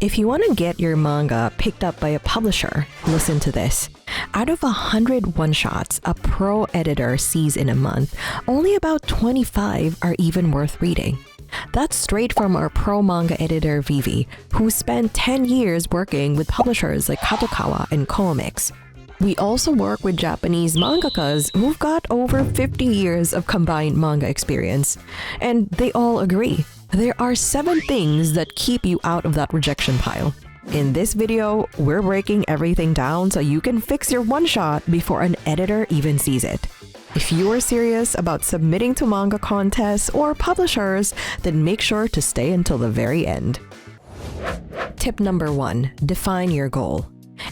If you want to get your manga picked up by a publisher, listen to this. Out of 100 one-shots a pro editor sees in a month, only about 25 are even worth reading. That's straight from our pro manga editor Vivi, who spent 10 years working with publishers like Kadokawa and Comics. We also work with Japanese mangakas who've got over 50 years of combined manga experience. And they all agree. There are 7 things that keep you out of that rejection pile. In this video, we're breaking everything down so you can fix your one-shot before an editor even sees it. If you are serious about submitting to manga contests or publishers, then make sure to stay until the very end. Tip number 1. Define your goal.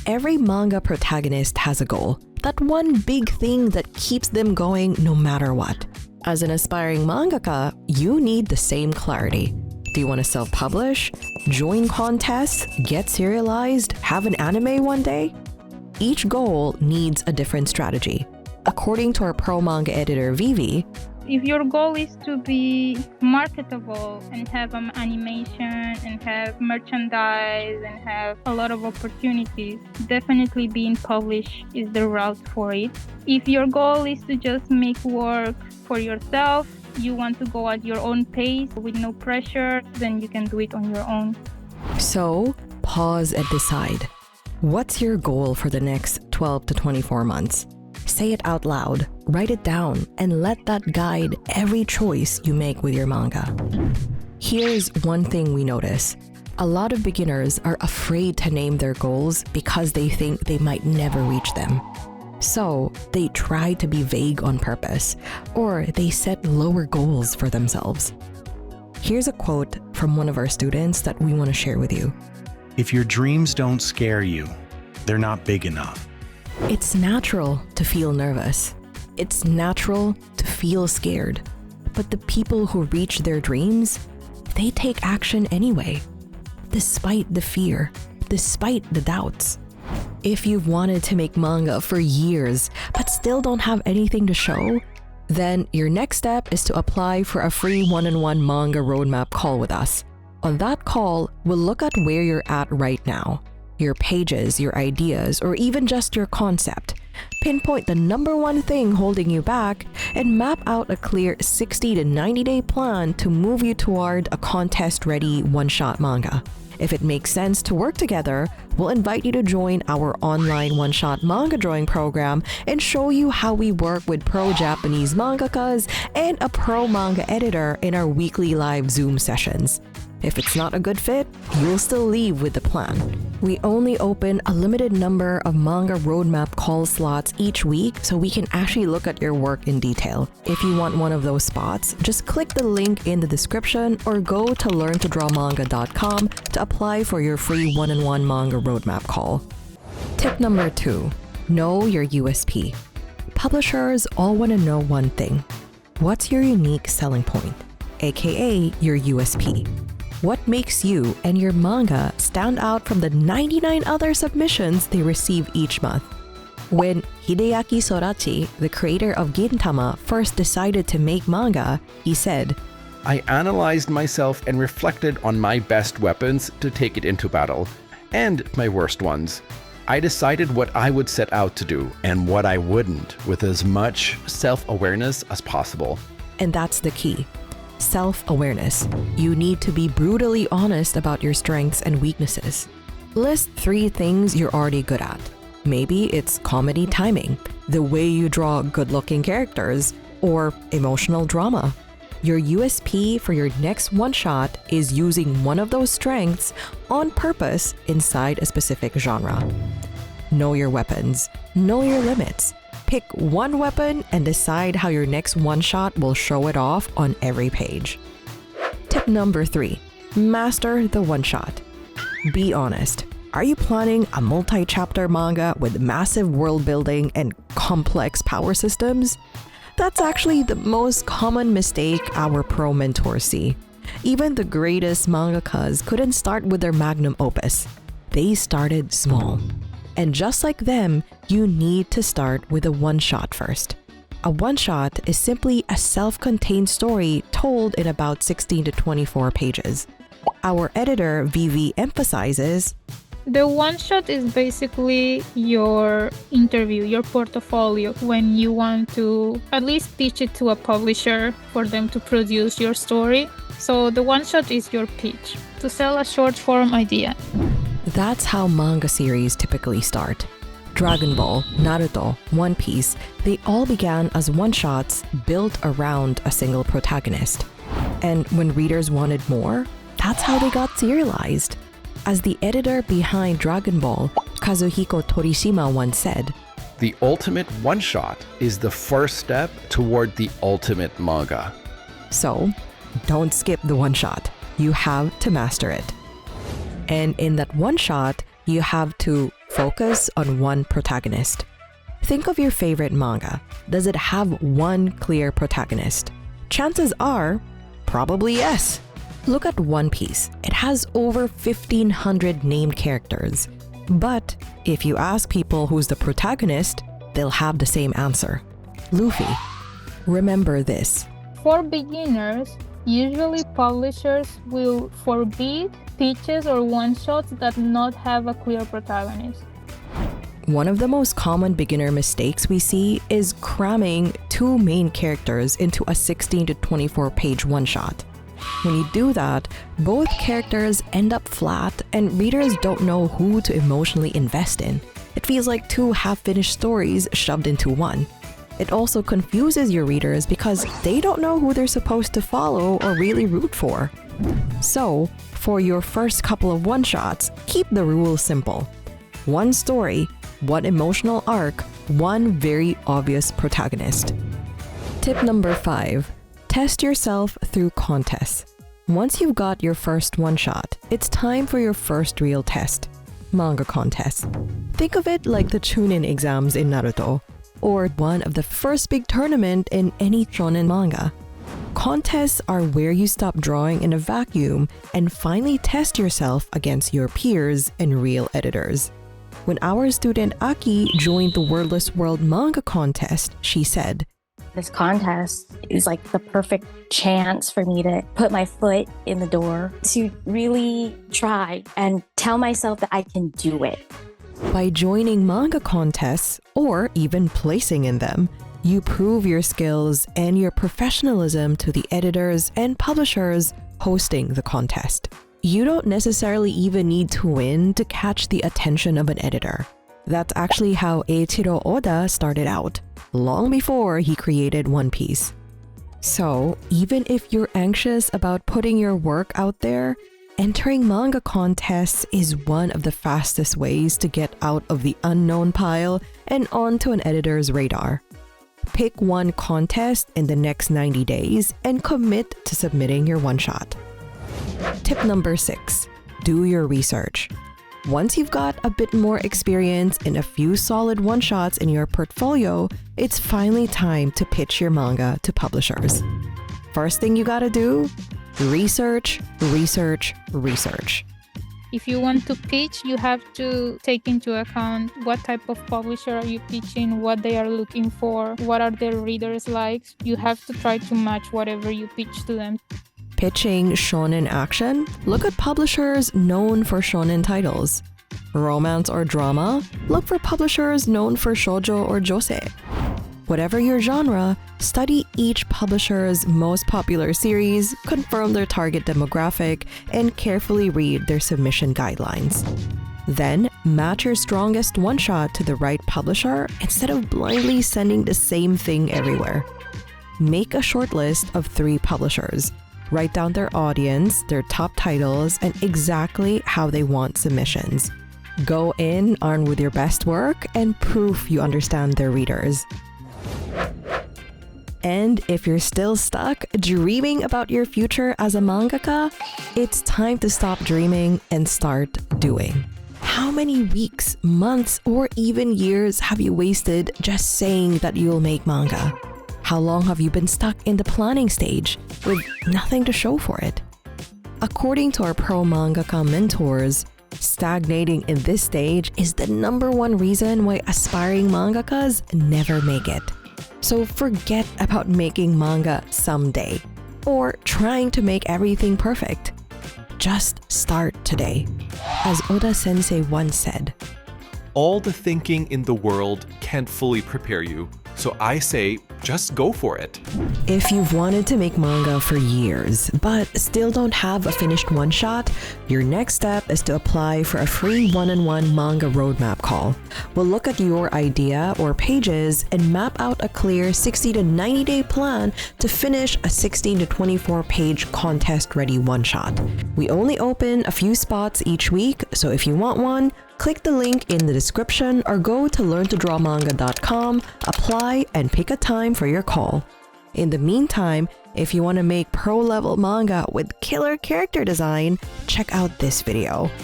Every manga protagonist has a goal, that one big thing that keeps them going no matter what. As an aspiring mangaka, you need the same clarity. Do you want to self-publish, join contests, get serialized, have an anime one day? Each goal needs a different strategy. According to our pro manga editor Vivi, if your goal is to be marketable and have an animation and have merchandise and have a lot of opportunities, definitely being published is the route for it. If your goal is to just make work for yourself, you want to go at your own pace with no pressure, then you can do it on your own. So, pause and decide. What's your goal for the next 12 to 24 months? Say it out loud, write it down, and let that guide every choice you make with your manga. Here's one thing we notice. A lot of beginners are afraid to name their goals because they think they might never reach them. So, they try to be vague on purpose, or they set lower goals for themselves. Here's a quote from one of our students that we want to share with you. If your dreams don't scare you, they're not big enough. It's natural to feel nervous. It's natural to feel scared. But the people who reach their dreams, they take action anyway, despite the fear, despite the doubts. If you've wanted to make manga for years but still don't have anything to show, then your next step is to apply for a free one-on-one manga roadmap call with us. On that call, we'll look at where you're at right now. Your pages, your ideas, or even just your concept. Pinpoint the number one thing holding you back and map out a clear 60 to 90-day plan to move you toward a contest-ready one-shot manga. If it makes sense to work together, we'll invite you to join our online one-shot manga drawing program and show you how we work with pro-Japanese mangakas and a pro manga editor in our weekly live Zoom sessions. If it's not a good fit, you'll still leave with the plan. We only open a limited number of manga roadmap call slots each week so we can actually look at your work in detail. If you want one of those spots, just click the link in the description or go to learntodrawmanga.com to apply for your free one-on-one manga roadmap call. Tip number 2. Know your USP. Publishers all want to know one thing. What's your unique selling point, aka your USP? What makes you and your manga stand out from the 99 other submissions they receive each month? When Hideaki Sorachi, the creator of Gintama, first decided to make manga, he said, I analyzed myself and reflected on my best weapons to take it into battle, and my worst ones. I decided what I would set out to do and what I wouldn't with as much self-awareness as possible. And that's the key. Self-awareness. You need to be brutally honest about your strengths and weaknesses. List 3 things you're already good at. Maybe it's comedy timing, the way you draw good-looking characters, or emotional drama. Your USP for your next one-shot is using one of those strengths on purpose inside a specific genre. Know your weapons. Know your limits. Pick one weapon and decide how your next one-shot will show it off on every page. Tip number 3. Master the one-shot. Be honest. Are you planning a multi-chapter manga with massive world building and complex power systems? That's actually the most common mistake our pro mentors see. Even the greatest mangakas couldn't start with their magnum opus. They started small. And just like them, you need to start with a one-shot first. A one-shot is simply a self-contained story told in about 16 to 24 pages. Our editor Vivi emphasizes, the one-shot is basically your interview, your portfolio, when you want to at least pitch it to a publisher for them to produce your story. So the one-shot is your pitch to sell a short-form idea. that's how manga series typically start. Dragon Ball, Naruto, One Piece, they all began as one-shots built around a single protagonist. And when readers wanted more, that's how they got serialized. As the editor behind Dragon Ball, Kazuhiko Torishima once said, The ultimate one-shot is the first step toward the ultimate manga. so don't skip the one-shot. You have to master it. And in that one-shot, you have to focus on one protagonist. Think of your favorite manga. Does it have one clear protagonist? Chances are, probably yes. Look at One Piece. It has over 1,500 named characters. But if you ask people who's the protagonist, they'll have the same answer. Luffy. Remember this. For beginners, usually publishers will forbid pitches or one-shots that not have a clear protagonist. One of the most common beginner mistakes we see is cramming two main characters into a 16 to 24 page one-shot. When you do that, both characters end up flat and readers don't know who to emotionally invest in. It feels like two half-finished stories shoved into one. It also confuses your readers because they don't know who they're supposed to follow or really root for. So, for your first couple of one-shots, keep the rules simple. One story, one emotional arc, one very obvious protagonist. Tip number 5. Test yourself through contests. Once you've got your first one-shot, it's time for your first real test. Manga contest. Think of it like the Chunin exams in Naruto, or one of the first big tournament in any shonen manga. Contests are where you stop drawing in a vacuum and finally test yourself against your peers and real editors. When our student Aki joined the Wordless World Manga Contest, she said, This contest is like the perfect chance for me to put my foot in the door, to really try and tell myself that I can do it. by joining manga contests or even placing in them, you prove your skills and your professionalism to the editors and publishers hosting the contest. You don't necessarily even need to win to catch the attention of an editor. That's actually how Eiichiro Oda started out, long before he created One Piece. So, even if you're anxious about putting your work out there, entering manga contests is one of the fastest ways to get out of the unknown pile and onto an editor's radar. Pick one contest in the next 90 days and commit to submitting your one-shot. Tip number 6. Do your research. Once you've got a bit more experience and a few solid one-shots in your portfolio, it's finally time to pitch your manga to publishers. First thing you gotta do, research, research, research. If you want to pitch, you have to take into account what type of publisher are you pitching, what they are looking for, what are their readers like. You have to try to match whatever you pitch to them. Pitching shonen action? Look at publishers known for shonen titles. Romance or drama? Look for publishers known for shoujo or josei. Whatever your genre, study each publisher's most popular series, confirm their target demographic, and carefully read their submission guidelines. Then, match your strongest one-shot to the right publisher instead of blindly sending the same thing everywhere. Make a short list of 3 publishers. Write down their audience, their top titles, and exactly how they want submissions. Go in armed with your best work and proof you understand their readers. And if you're still stuck dreaming about your future as a mangaka, it's time to stop dreaming and start doing. How many weeks, months, or even years have you wasted just saying that you'll make manga? How long have you been stuck in the planning stage with nothing to show for it? According to our pro mangaka mentors, stagnating in this stage is the #1 reason why aspiring mangakas never make it. So forget about making manga someday or trying to make everything perfect. Just start today. As Oda Sensei once said, All the thinking in the world can't fully prepare you, so I say just go for it. if you've wanted to make manga for years, but still don't have a finished one-shot, your next step is to apply for a free one-on-one manga roadmap call. We'll look at your idea or pages and map out a clear 60 to 90 day plan to finish a 16 to 24 page contest-ready one-shot. We only open a few spots each week, so if you want one, click the link in the description or go to learntodrawmanga.com, apply, and pick a time for your call. In the meantime, if you want to make pro-level manga with killer character design, check out this video.